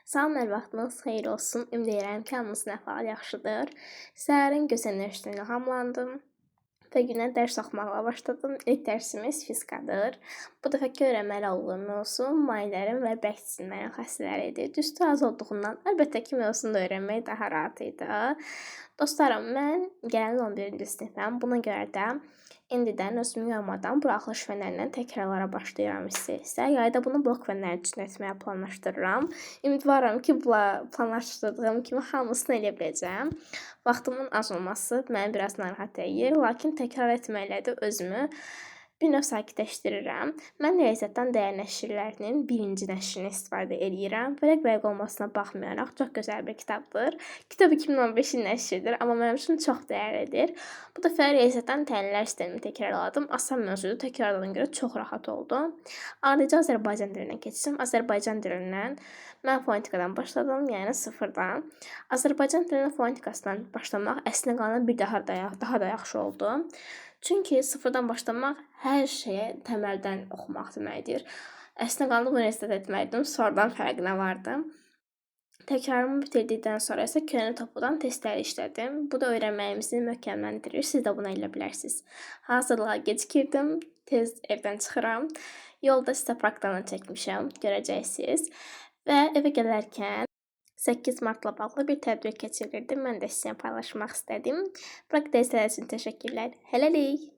Salam, hər vaxtınız xeyir olsun. Ümid edirəm ki, hamınızın əhvalı yaxşıdır. Səhərin gözəl enerjisindən ilhamlandım və günə dərs oxumaqla başladım. İlk dərsimiz fizikadır. Bu dəfəki öyrənməli olduğum mövzu mayelərin və bərk cisimlərin xassələridir. Düstü az olduğundan əlbəttə ki, mövzunu da öyrənmək daha rahat idi. Dostlarım, mən gələn 11-ci sinifəm. Buna görə də indidən özümü yormadan buraxılış fənlərindən təkrarlara başlayıram isə. Yayda bunu blok fənləri üçün etməyə planlaşdırıram. Ümidvaram ki, planlaşdırdığım kimi hamısını eləyə biləcəm. Vaxtımın az olması məni biraz narahat edir, lakin təkrar etməklə də özümü bir növ sakitləşdirirəm. Mən riyaziyyatdan dəyər nəşrlərinin 1-ci nəşrini istifadə edirəm. Vərəq olmasına baxmayaraq çox gözəl bir kitabdır. Kitab 2015-in nəşridir, amma mənim üçün çox dəyərlidir. Bu dəfə riyaziyyatdan təhlillər sistemini təkrarladım. Asan mövzuyu təkrarladığına görə çox rahat oldu. Ardınca Azərbaycan dilinə keçdim. Azərbaycan dilindən mən fonetikadan başladım, yəni sıfırdan. Azərbaycan dilinin fonetikasından başlamaq əslində qalan bir daha da yaxşı oldu. Çünki sıfırdan başlamaq hər şeyə təməldən oxumaq deməkdir. Əslində qalanı universitet etməkdim, sonradan fərqinə vardım. Təkrarımı bitirdikdən sonra isə köhnə topludan testləri işlədim. Bu da öyrənməyimizi möhkəmləndirir. Siz də buna elə bilərsiniz. Hazırlığa gecikirdim, tez evdən çıxıram. Yolda sizə praktana çəkmişəm, görəcəksiniz. Və evə gələrkən 8 Martla bağlı bir tədbir keçirirdim. Mən də sizinlə paylaşmaq istədim. Praktika izlədiyiniz üçün təşəkkürlər. Hələlik.